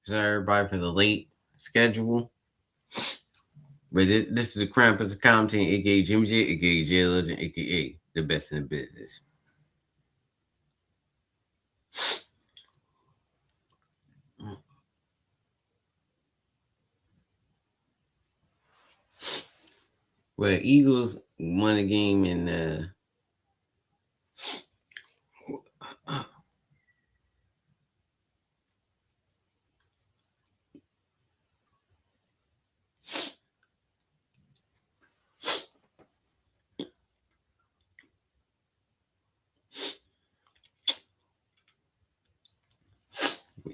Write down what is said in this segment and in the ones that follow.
Sorry, everybody, for the late schedule. But this is the Krampus of content, aka Jimmy J, aka J Legend, aka the best in the business. Well, Eagles won a game in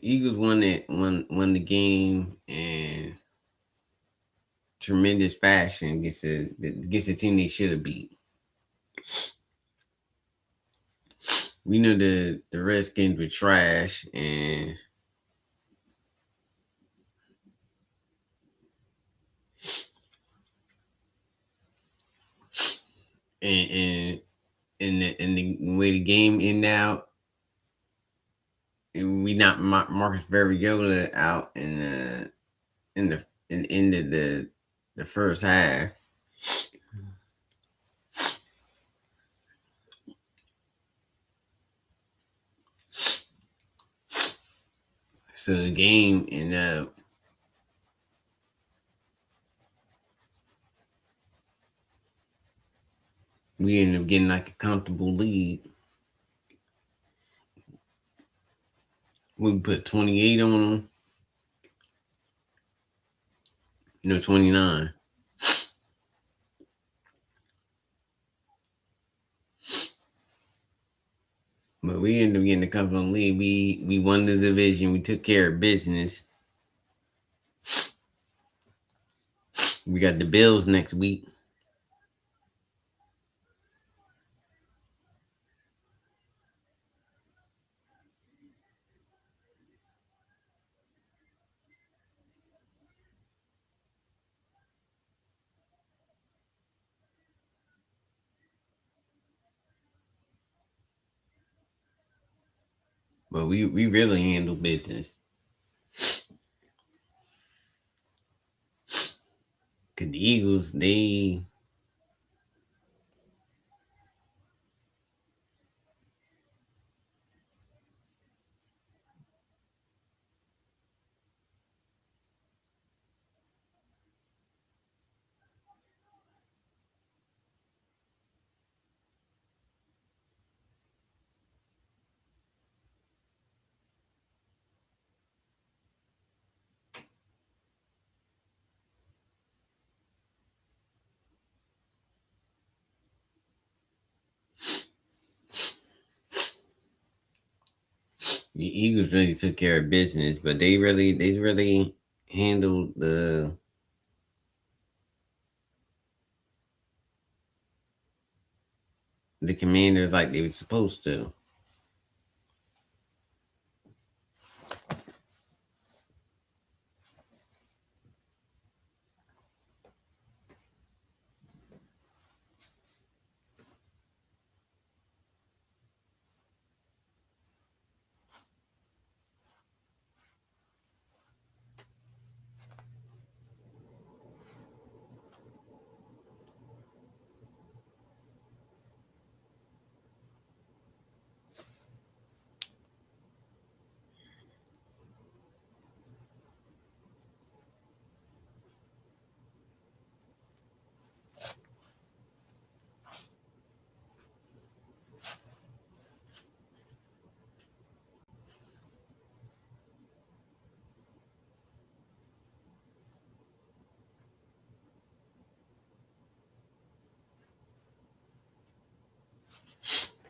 Eagles won the game in tremendous fashion against the team they should have beat. We know the Redskins were trash, and the way the game ended out, and we knocked Marcus Mariota out in the end of the first half. So the game ended up we ended up getting like a comfortable lead. We put 28 on them. 29. But we ended up getting a comfortable lead. We won the division. We took care of business. We got the Bills next week. But we really handle business. Cause the Eagles, really took care of business, but they really handled the Commanders like they were supposed to.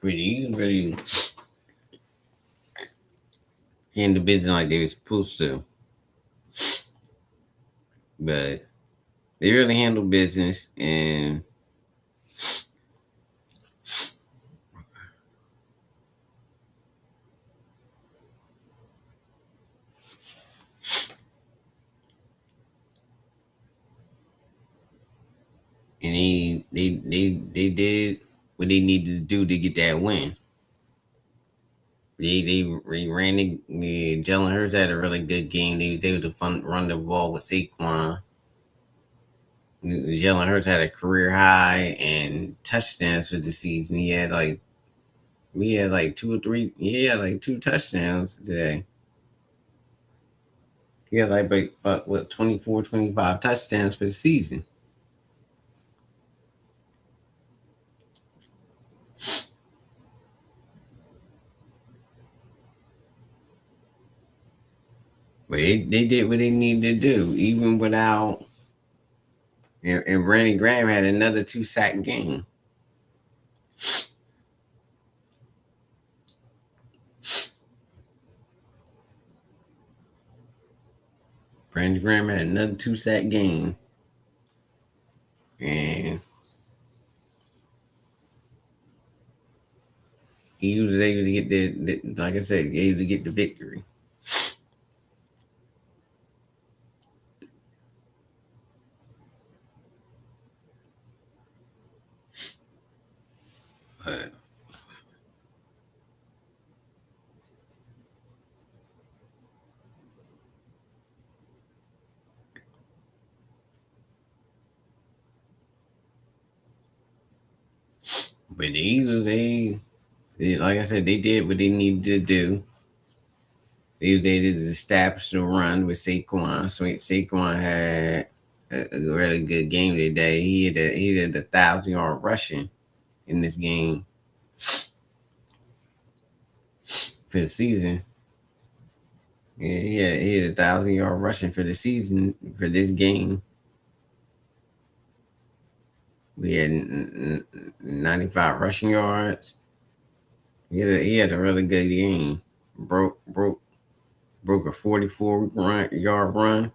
Really handled business like they were supposed to. But they really handled business, and they did what they needed to do to get that win. They ran Jalen Hurts had a really good game. They was able to run the ball with Saquon. Jalen Hurts had a career high and touchdowns for the season. He had like two or three. He had like two touchdowns today. He had like about what 24, 25 touchdowns for the season. But they did what they needed to do, even without. And Brandon Graham had another 2 sack game. Brandon Graham had another 2 sack game, and he was able to get like I said, able to get the victory. But the Eagles, like I said, they did what they needed to do. They was able to establish the run with Saquon. So Saquon had a really good game today. He had 1,000 yard rushing in this game for the season. Yeah, he had 1,000 yard rushing for the season for this game. We had 95 rushing yards. He had a really good game. Broke a 44 yard run,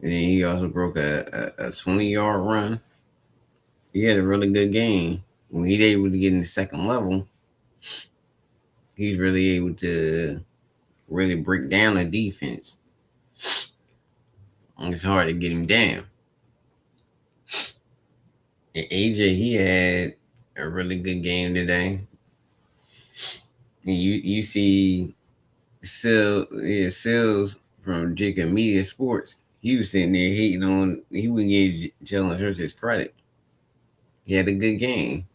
and then he also broke a 20 yard run. He had a really good game. When he's able to get in the second level, he's really able to really break down the defense. It's hard to get him down. And AJ, he had a really good game today. And you see Sills from Jacob Media Sports. He was sitting there hating on. He wouldn't give Jalen Hurts his credit. He had a good game.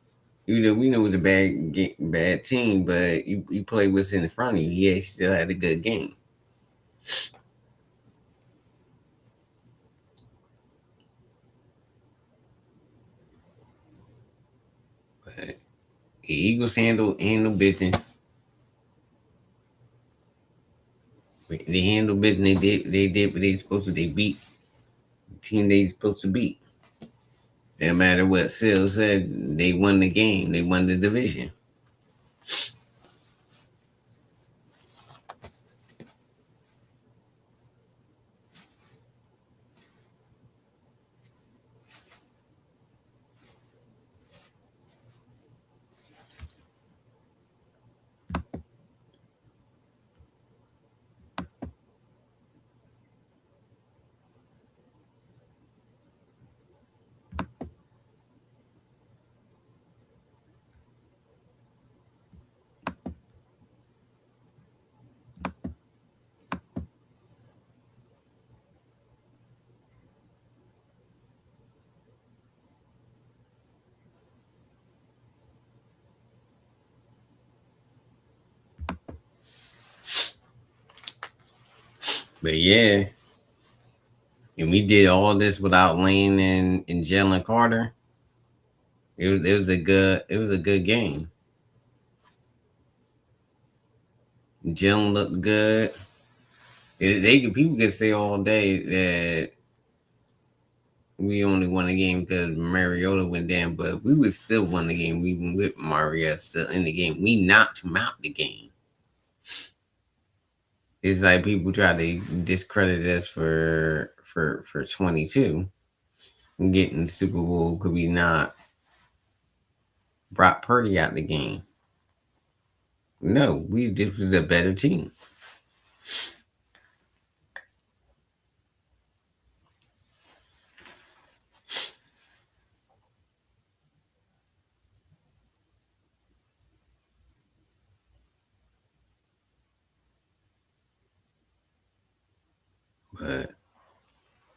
We know it was a bad team, but you play what's in front of you. He still had a good game. But the Eagles handle business. They handle business. They did what they supposed to. They beat the team they supposed to beat. No matter what Sil said, they won the game. They won the division. But yeah, and we did all this without Lane and Jalen Carter. It was a good game. Jalen looked good. People can say all day that we only won the game because Mariota went down, but we would still won the game even with Mariota still in the game. We knocked him out the game. It's like people try to discredit us for 22 and getting the Super Bowl because we not brought Purdy out the game. No, we just was a better team.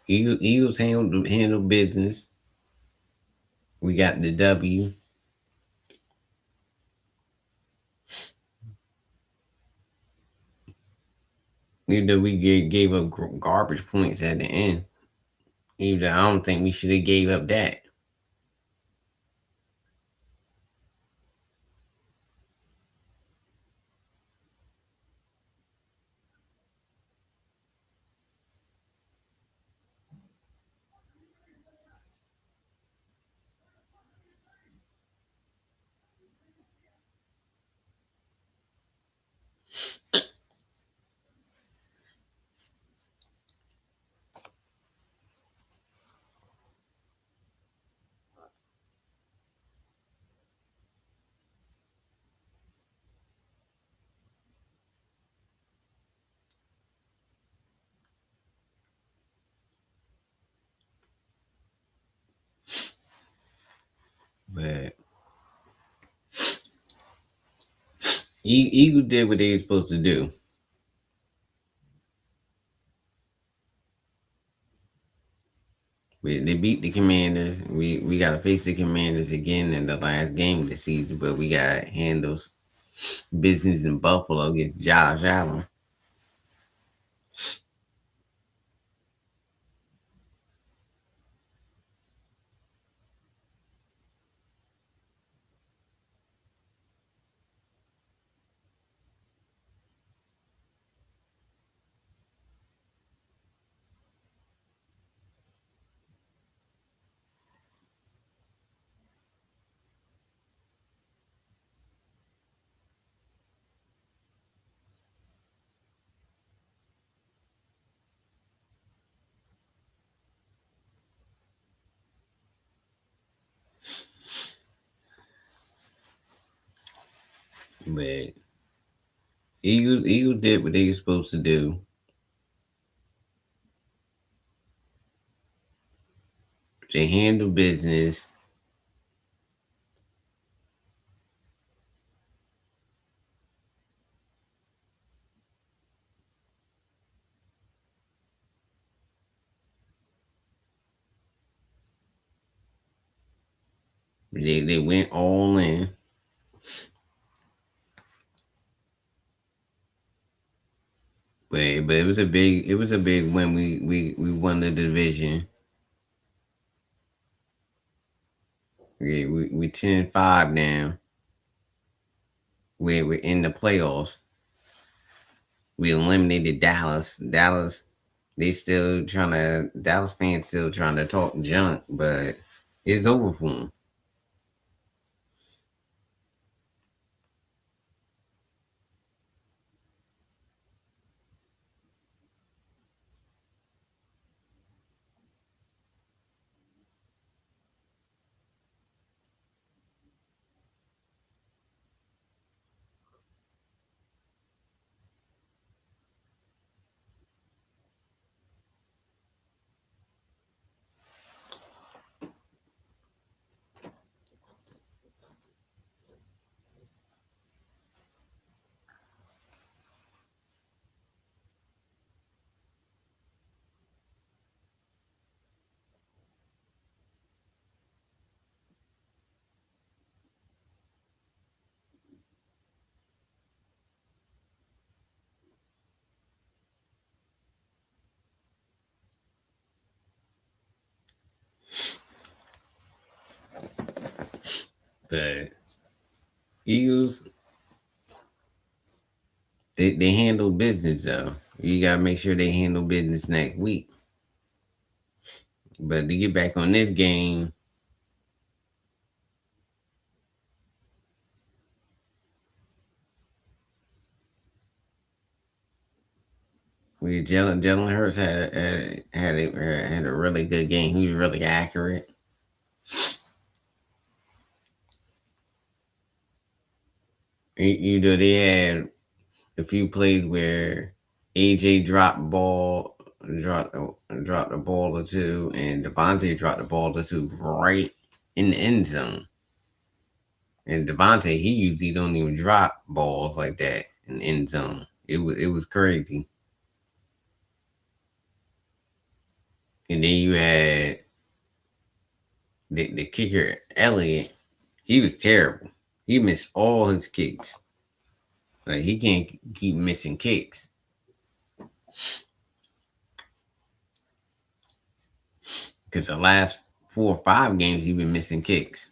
Eagles handle business. We got the W. Even though we gave up garbage points at the end. Even though I don't think we should have gave up that. But Eagles did what they were supposed to do. They beat the Commanders. We got to face the Commanders again in the last game of the season, but we got to handle business in Buffalo against Josh Allen. But Eagles did what they were supposed to do. They handle business. They went all in. But it was a big win. We won the division. We 10-5 now. We're in the playoffs. We eliminated Dallas. Dallas fans still trying to talk junk, but it's over for them. But Eagles, they handle business though. You gotta make sure they handle business next week. But to get back on this game, Jalen Hurts had a really good game. He was really accurate. They had a few plays where AJ dropped a ball or two, and Devontae dropped a ball or two right in the end zone. And Devontae, he usually don't even drop balls like that in the end zone. It was crazy. And then you had the kicker Elliott. He was terrible. He missed all his kicks. Like he can't keep missing kicks because the last 4 or 5 games he been missing kicks.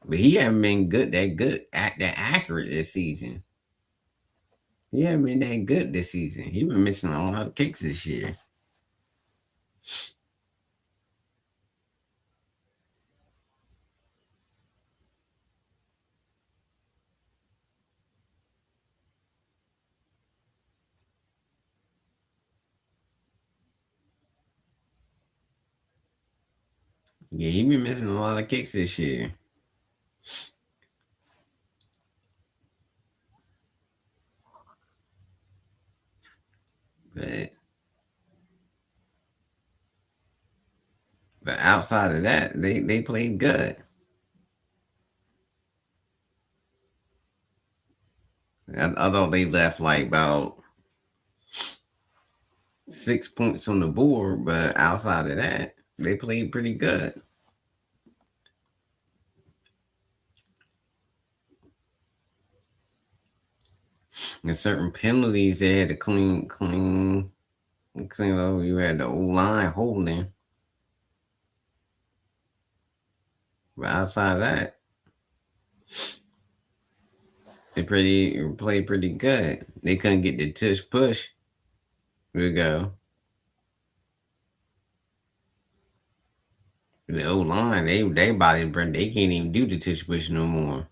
But he haven't been that accurate this season. He haven't been that good this season. He been missing a lot of kicks this year. Yeah, he been missing a lot of kicks this year. But but outside of that, they played good. I thought they left like about 6 points on the board, but outside of that, they played pretty good. And certain penalties they had to clean up. You had the old line holding, but outside of that, they played pretty good. They couldn't get the tush push. Here we go. The old line, they body burn. They can't even do the tush push no more.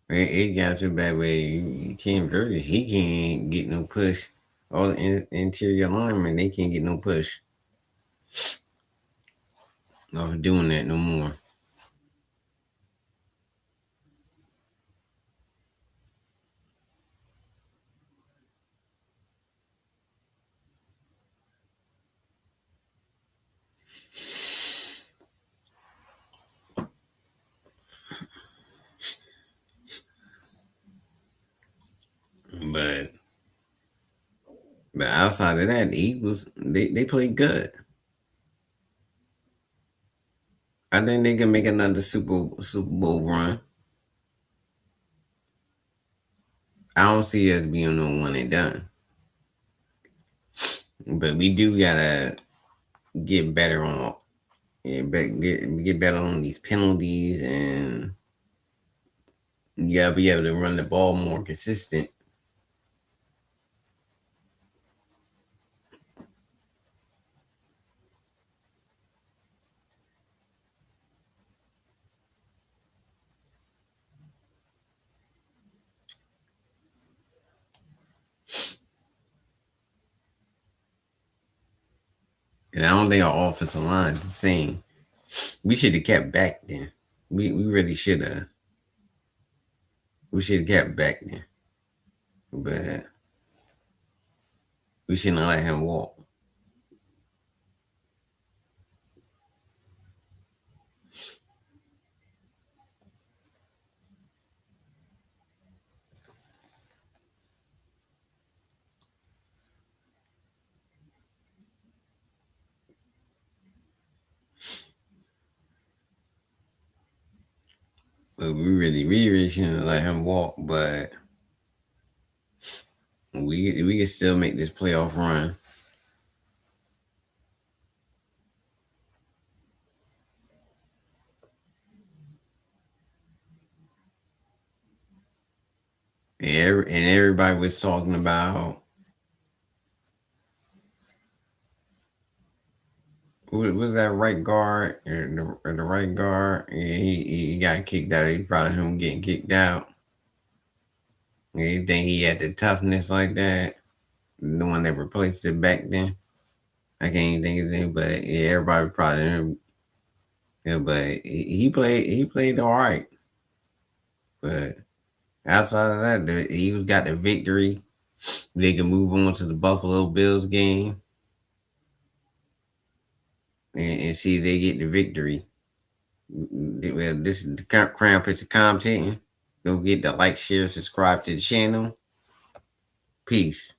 It got too bad where you can't really. He can't get no push. All the interior linemen, they can't get no push. Not doing that no more. But outside of that, the Eagles they played good. I think they can make another Super Bowl run. I don't see us being no one and done. But we do gotta get better on get better on these penalties, and you gotta be able to run the ball more consistent. And I don't think our offensive line is the same. We should have kept back then. We really should have. We should have kept back then. But we shouldn't have let him walk. But we really shouldn't have let him walk. But we can still make this playoff run. And everybody was talking about who was that right guard or the right guard. Yeah, he got kicked out. He proud of him getting kicked out. You think he had the toughness like that? The one that replaced it back then. I can't even think of his name, but yeah, everybody proud of him. Yeah, but he played all right. But outside of that, he got the victory. They can move on to the Buffalo Bills game and see if they get the victory. Well, this is the Crown Prince of content. Don't forget to like, share, subscribe to the channel. Peace.